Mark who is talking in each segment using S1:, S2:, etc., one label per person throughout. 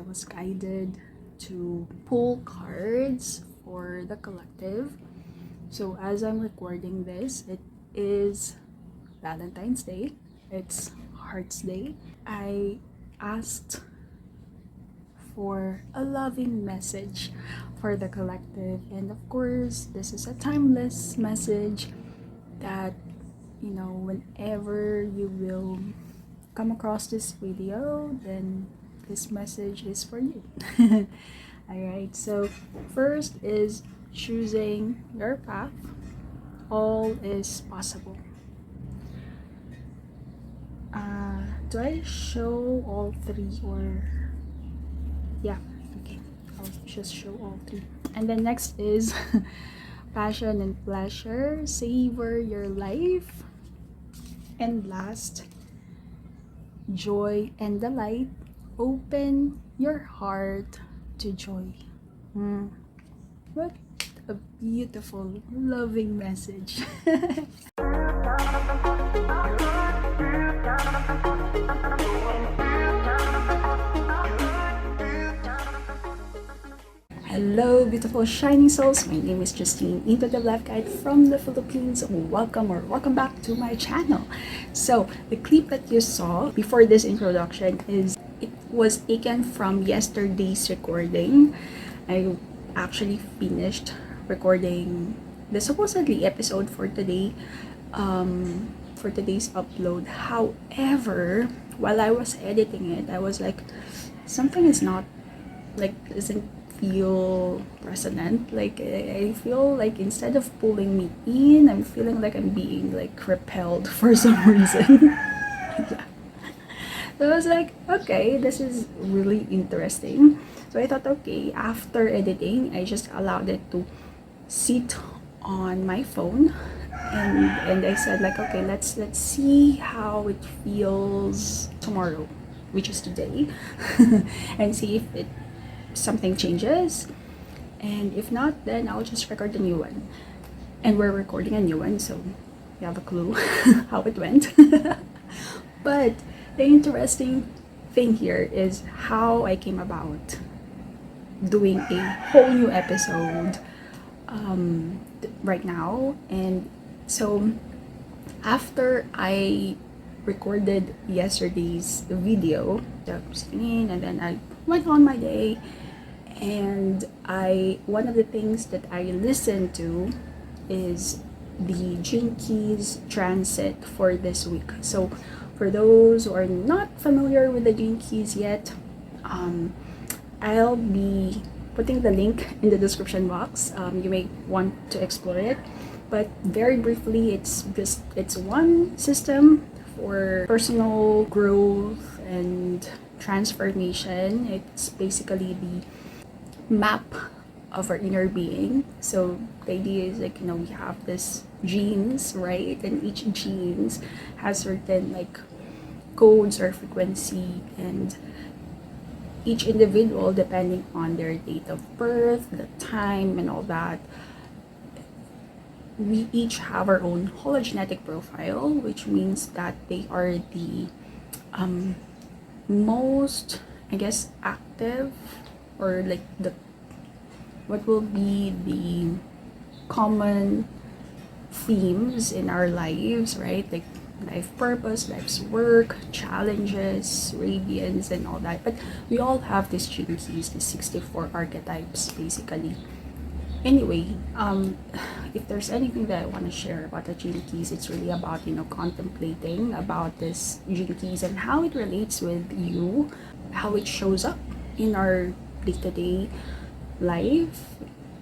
S1: was guided to pull cards for the collective. So as I'm recording this, it is Valentine's Day. It's Heart's Day. I asked for a loving message for the collective, and of course this is a timeless message that, you know, whenever you will come across this video, then this message is for you. All right, so first is choosing your path. All is possible. Do I show all three, or yeah, okay, I'll just show all three. And then next is passion and pleasure, savor your life. And last, joy and delight, open your heart to joy. What a beautiful, loving message. Hello, beautiful shining souls. My name is Jostine, intuitive life guide from the Philippines. Welcome back to my channel. So the clip that you saw before this introduction was taken from yesterday's recording. I actually finished recording the supposedly episode for today, for today's upload. However, while I was editing it, I was like, something is not, like, isn't feel resonant. Like, I feel like instead of pulling me in, I'm feeling like I'm being like repelled for some reason. Yeah. So I was like, okay, this is really interesting. So I thought, okay, after editing, I just allowed it to sit on my phone, and I said, like, okay, let's see how it feels tomorrow, which is today, and see if something changes, and if not, then I'll just record a new one. And we're recording a new one, so you have a clue how it went. But the interesting thing here is how I came about doing a whole new episode right now. And so after I recorded yesterday's video, the singing, and then I went on my day, and one of the things that I listened to is the Gene Keys transit for this week. So for those who are not familiar with the Gene Keys yet, I'll be putting the link in the description box. You may want to explore it, but very briefly, it's one system for personal growth and transformation. It's basically the map of our inner being. So the idea is, like, you know, we have this genes, right? And each genes has certain, like, codes or frequency, and each individual, depending on their date of birth, the time, and all that, we each have our own hologenetic profile, which means that they are the most, I guess, active, or like what will be the common themes in our lives, right? Like life purpose, life's work, challenges, radiance, and all that. But we all have these Gene Keys, these 64 archetypes, basically. Anyway, if there's anything that I want to share about the Gene Keys, it's really about, you know, contemplating about this Gene Keys and how it relates with you, how it shows up in our day-to-day life,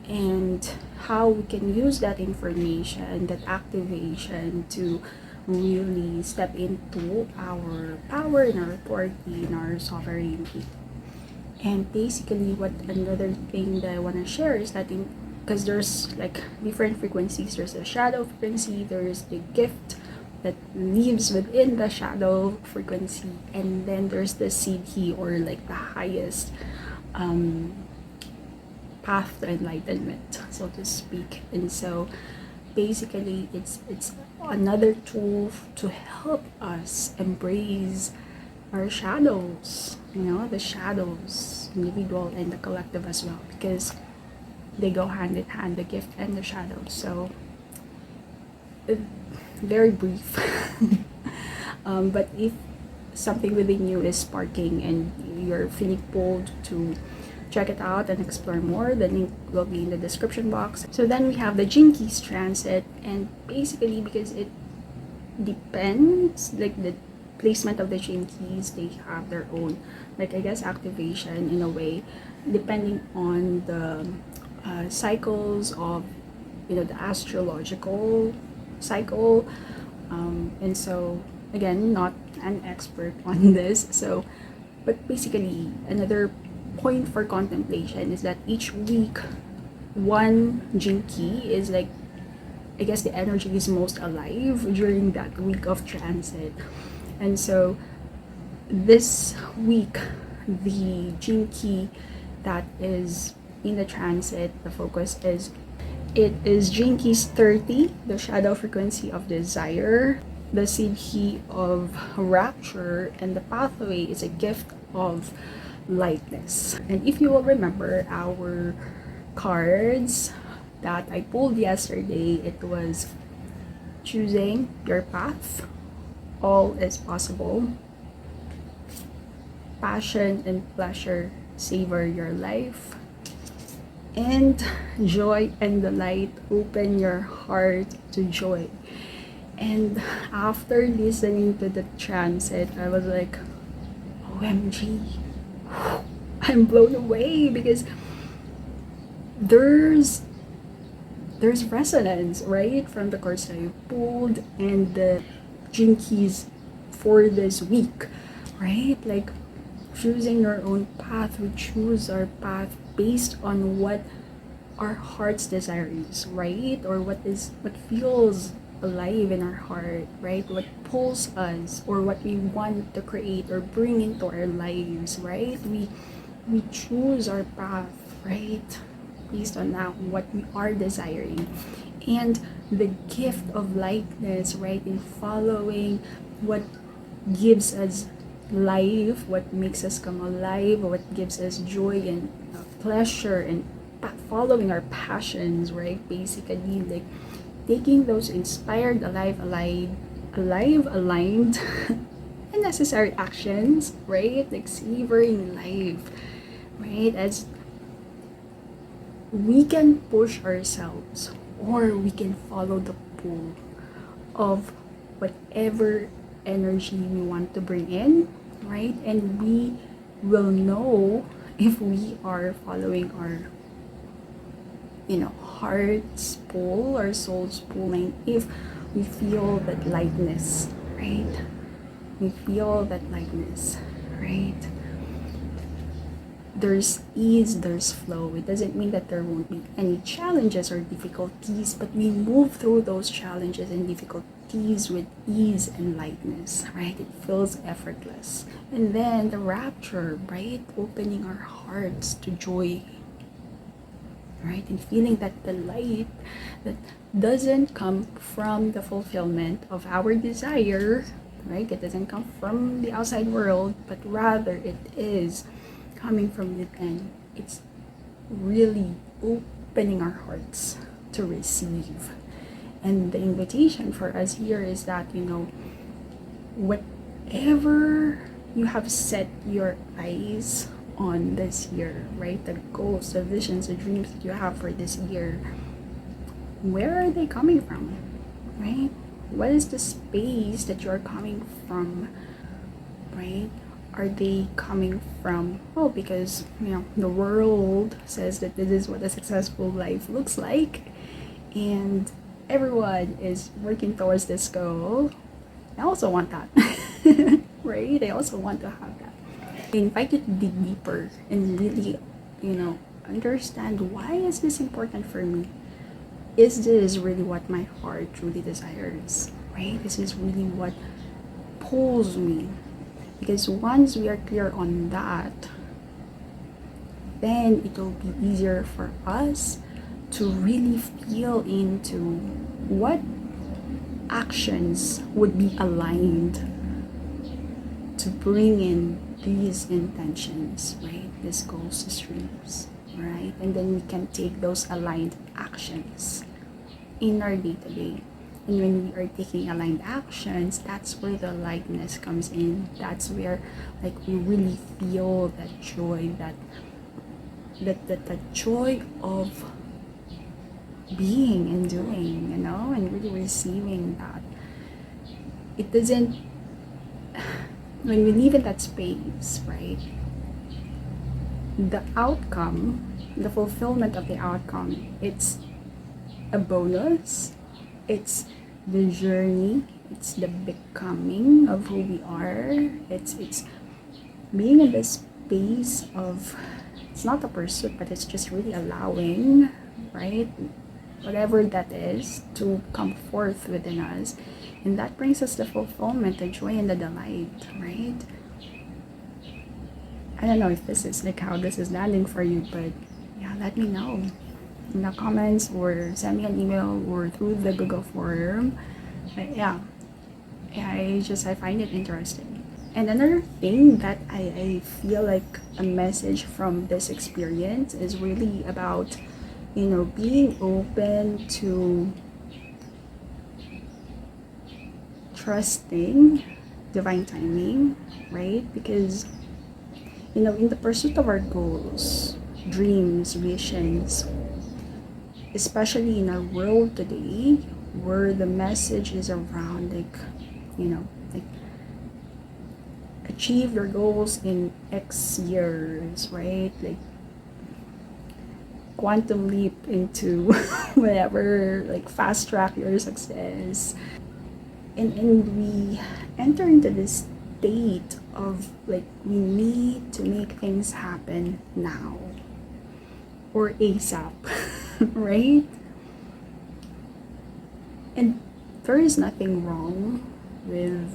S1: and how we can use that information, that activation, to really step into our power and our authority and our sovereignty. And basically, what another thing that I want to share is that, because there's like different frequencies, there's a shadow frequency, there's the gift that lives within the shadow frequency, and then there's the siddhi, or like the highest path to enlightenment, so to speak. And so basically, it's another tool to help us embrace our shadows, the shadows, individual and the collective as well, because they go hand in hand, the gift and the shadows. So very brief. But if something within you is sparking and you're feeling pulled to check it out and explore more, the link will be in the description box. So then we have the Jinkies transit, and basically because it depends, like the placement of the Jinkies, they have their own, like I guess, activation in a way, depending on the cycles of the astrological cycle. And so again, not an expert on this, so but basically another point for contemplation is that each week one Jinki is like, I guess, the energy is most alive during that week of transit. And so this week, the Jinki that is in the transit, the focus is, it is Jinkies 30, the shadow frequency of desire, the Siddhi of rapture, and the pathway is a gift of lightness. And if you will remember our cards that I pulled yesterday, it was choosing your path, all is possible, passion and pleasure savor your life, and joy and delight open your heart to joy. And after listening to the transit, I was like, OMG, I'm blown away, because there's resonance, right, from the cards that you pulled and the Jinkies for this week, right? Like choosing your own path. We choose our path based on what our heart's desire is, right? Or what feels alive in our heart, right? What pulls us, or what we want to create or bring into our lives, right? We choose our path, right, based on that, what we are desiring. And the gift of lightness, right, in following what gives us life, what makes us come alive, what gives us joy and pleasure, and following our passions, right? Basically, like taking those inspired, aligned, and necessary actions, right? Like savoring life, right? As we can push ourselves, or we can follow the pull of whatever energy we want to bring in, right? And we will know if we are following our heart's pull, our soul's pulling, if we feel that lightness, right? We feel that lightness, right? There's ease, there's flow. It doesn't mean that there won't be any challenges or difficulties, but we move through those challenges and difficulties with ease and lightness, right? It feels effortless. And then the rapture, right? Opening our hearts to joy, right? And feeling that delight that doesn't come from the fulfillment of our desire, right? It doesn't come from the outside world, but rather it is coming from within. It's really opening our hearts to receive. And the invitation for us here is that, whatever you have set your eyes on this year, right? The goals, the visions, the dreams that you have for this year, where are they coming from, right? What is the space that you're coming from, right? Are they coming from, because the world says that this is what a successful life looks like, and everyone is working towards this goal. I also want that. Right? I also want to have that. I invite you to dig deeper and really, understand, why is this important for me? Is this really what my heart truly desires? Right? Is this really what pulls me? Because once we are clear on that, then it will be easier for us to really feel into what actions would be aligned to bring in these intentions, right? These goals, these dreams, right? And then we can take those aligned actions in our day-to-day. And when we are taking aligned actions, that's where the lightness comes in. That's where like we really feel that joy, that joy of being and doing, and really receiving that. It doesn't, when we live in that space, right? The outcome, the fulfillment of the outcome, it's a bonus. It's the journey. It's the becoming of who we are. It's being in this space of, it's not a pursuit, but it's just really allowing, right? Whatever that is to come forth within us. And that brings us the fulfillment, the joy, and the delight, right? I don't know if this is like how this is landing for you, but yeah, let me know in the comments or send me an email or through the Google form. But yeah, I find it interesting. And another thing that I feel like a message from this experience is really about, being open to trusting divine timing, right? Because, in the pursuit of our goals, dreams, visions, especially in our world today, where the message is around like achieve your goals in X years, right? Like quantum leap into whatever, like fast track your success. And we enter into this state of like we need to make things happen now or ASAP, right? And there is nothing wrong with,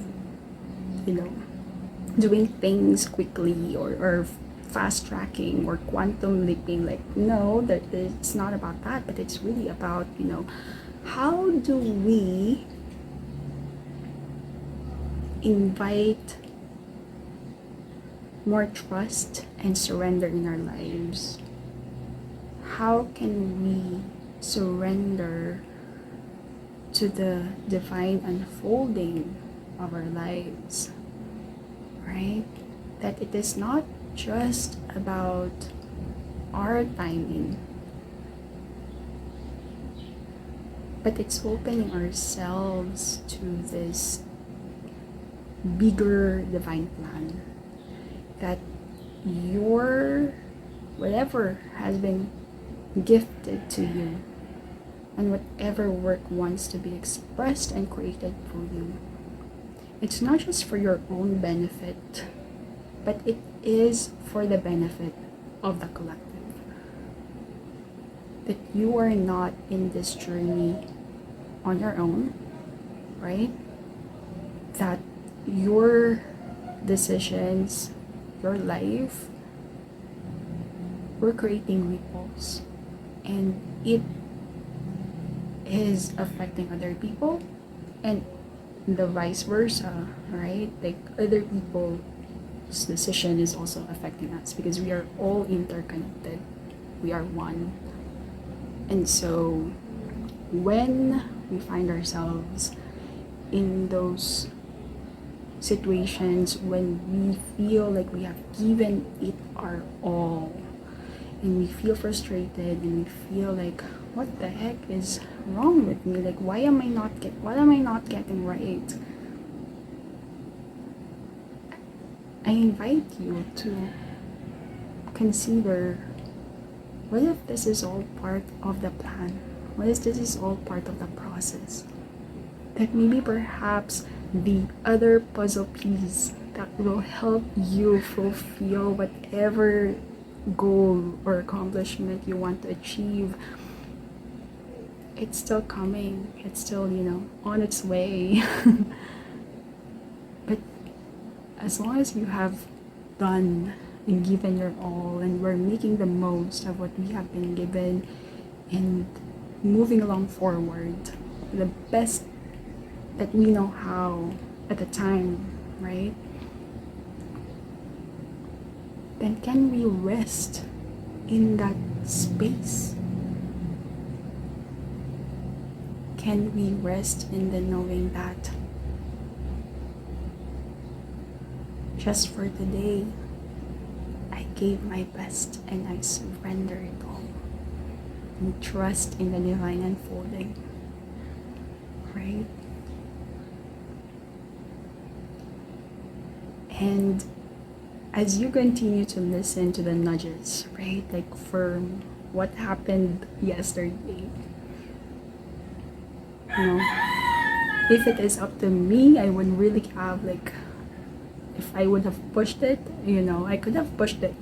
S1: doing things quickly or fast tracking or quantum leaping. Like, no, that it's not about that, but it's really about, how do we invite more trust and surrender in our lives? How can we surrender to the divine unfolding of our lives, right? That it is not just about our timing, but it's opening ourselves to this bigger divine plan, that your whatever has been gifted to you and whatever work wants to be expressed and created for you, it's not just for your own benefit, but it is for the benefit of the collective. That you are not in this journey on your own, right? That your decisions, your life, we're creating ripples, and it is affecting other people and the vice versa, right? Like other people's decision is also affecting us because we are all interconnected. We are one. And so when we find ourselves in those situations when we feel like we have given it our all and we feel frustrated and we feel like, what the heck is wrong with me? Like, what am I not getting right? I invite you to consider, what if this is all part of the plan? What if this is all part of the process? That maybe perhaps the other puzzle piece that will help you fulfill whatever goal or accomplishment you want to achieve, it's still coming. It's still, on its way. But as long as you have done and given your all, and we're making the most of what we have been given and moving along forward the best that we know how at the time, right? then can we rest in that space? Can we rest in the knowing that just for today, I gave my best and I surrender it all, and trust in the divine unfolding, right? And as you continue to listen to the nudges, right, like for what happened yesterday, you know, if it is up to me, I would really have like, if I would have pushed it, you know, I could have pushed it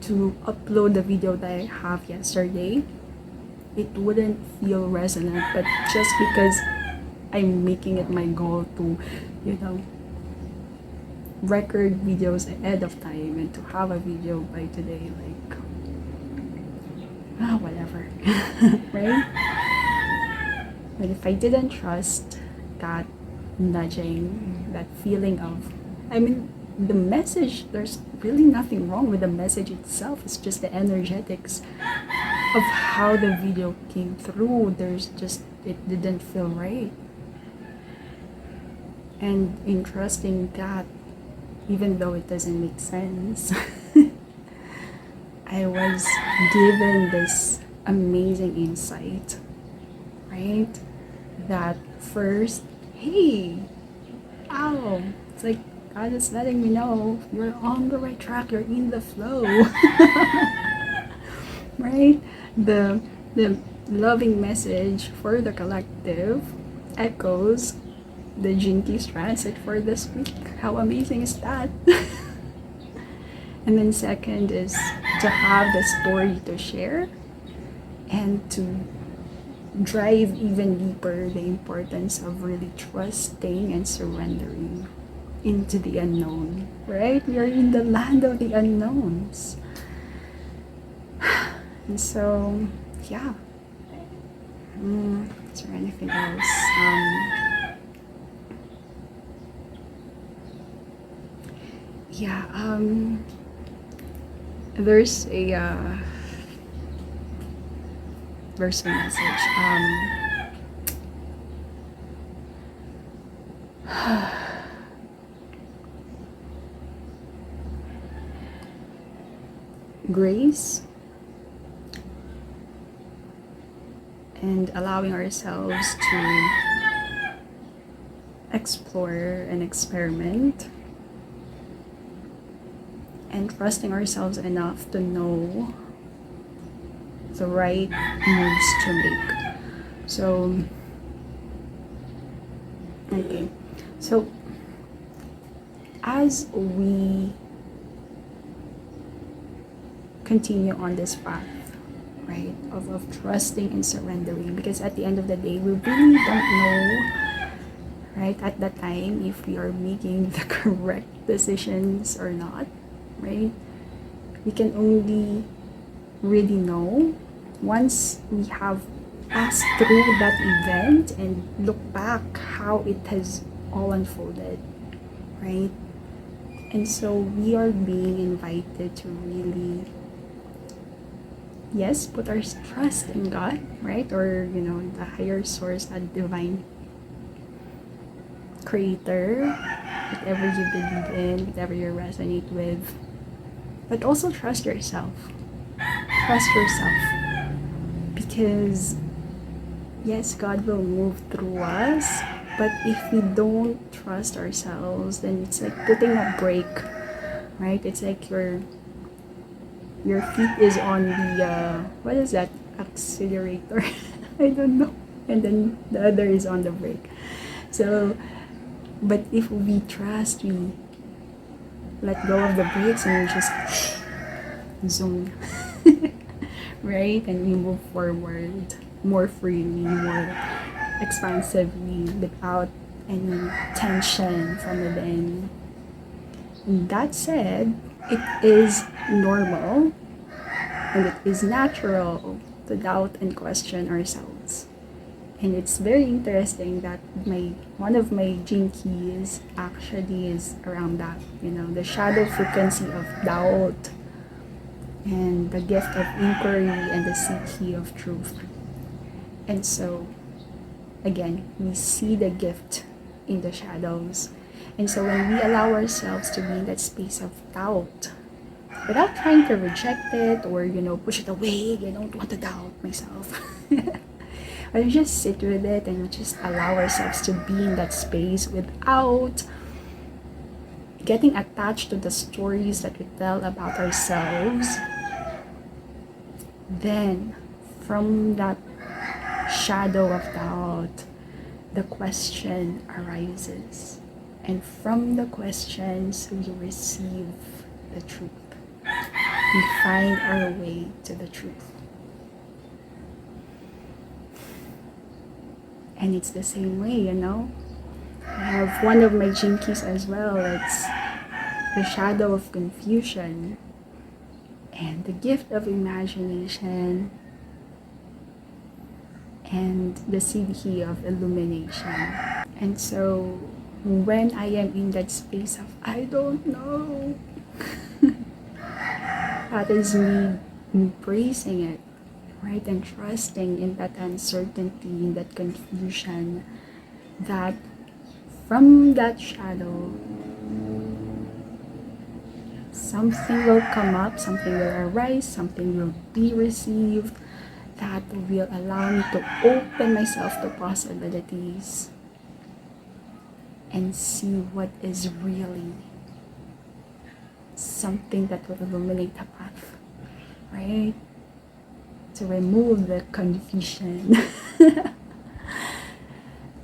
S1: to upload the video that I have yesterday. It wouldn't feel resonant, but just because I'm making it my goal to, you know, record videos ahead of time and to have a video by today, like, whatever, right? But if I didn't trust that nudging, that feeling of, I mean, the message, there's really nothing wrong with the message itself. It's just the energetics of how the video came through. There's just, it didn't feel right. And in trusting that, even though it doesn't make sense, I was given this amazing insight, right? That first, hey, ow, it's like God is letting me know you're on the right track, you're in the flow. Right? The loving message for the collective echoes the Jinkies transit for this week. How amazing is that? And then second is to have the story to share and to drive even deeper the importance of really trusting and surrendering into the unknown, right? We are in the land of the unknowns. And so, yeah. Is there anything else? There's a message. Grace and allowing ourselves to explore and experiment, and trusting ourselves enough to know the right moves to make. So, okay. So, as we continue on this path, right, of trusting and surrendering, because at the end of the day, we really don't know, right, at that time, if we are making the correct decisions or not, right? We can only really know once we have passed through that event and look back how it has all unfolded, right? And so we are being invited to really, yes, put our trust in God, right? Or, you know, the higher source, that divine creator, whatever you believe in, whatever you resonate with. But also trust yourself. Trust yourself. Because, yes, God will move through us. But if we don't trust ourselves, then it's like putting a brake, right? It's like your feet is on the, what is that? Accelerator. I don't know. And then the other is on the brake. So, but if we trust, we let go of the brakes and we just zoom, right? And we move forward more freely, more expansively, without any tension from within. And that said, it is normal and it is natural to doubt and question ourselves. And it's very interesting that one of my gene keys actually is around that, you know, the shadow frequency of doubt, and the gift of inquiry and the seeking of truth. And so, again, we see the gift in the shadows. And so when we allow ourselves to be in that space of doubt, without trying to reject it or, push it away, I don't want to doubt myself. But we just sit with it and we just allow ourselves to be in that space without getting attached to the stories that we tell about ourselves. Then, from that shadow of doubt, the question arises. And from the questions, we receive the truth. We find our way to the truth. And it's the same way, I have one of my gene keys as well. It's the shadow of confusion and the gift of imagination and the seed key of illumination. And so when I am in that space of I don't know, that is me embracing it, right? And trusting in that uncertainty, in that confusion, that from that shadow, something will come up, something will arise, something will be received that will allow me to open myself to possibilities and see what is really something that will illuminate the path, right? To remove the confusion.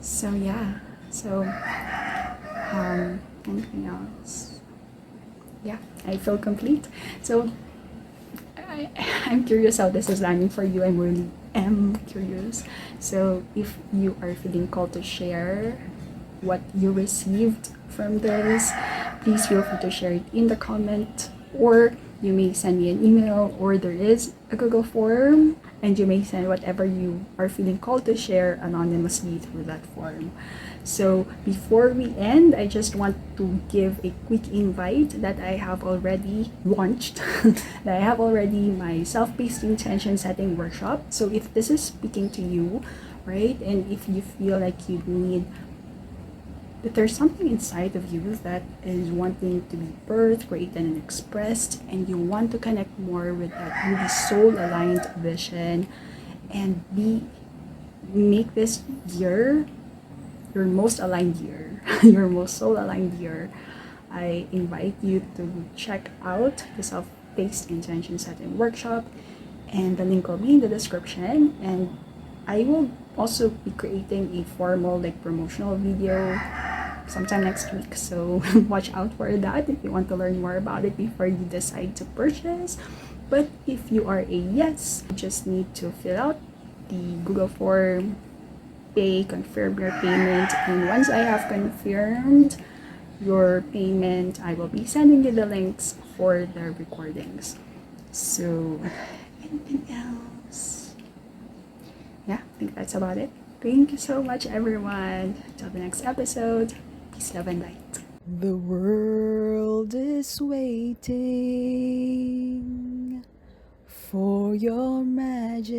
S1: So yeah, anything else? Yeah, I feel complete. So I'm curious how this is landing for you. I really am curious. So if you are feeling called to share what you received from this, please feel free to share it in the comment, or you may send me an email, or there is a Google form, and you may send whatever you are feeling called to share anonymously through that form. So before we end, I just want to give a quick invite that I have already launched. That I have already my self-paced intention setting workshop. So if this is speaking to you, right, and if you feel like you need, that there's something inside of you that is wanting to be birthed, created, and expressed, and you want to connect more with that really soul-aligned vision, and make this year your most aligned year, your most soul-aligned year, I invite you to check out the self-paced intention setting workshop, and the link will be in the description. And I will also be creating a formal promotional video sometime next week, so watch out for that if you want to learn more about it before you decide to purchase. But if you are a yes, you just need to fill out the Google form, confirm your payment, and once I have confirmed your payment, I will be sending you the links for the recordings. So anything else? Yeah, I think that's about it. Thank you so much, everyone. Till the next episode. Peace, love, and light. The world is waiting for your magic.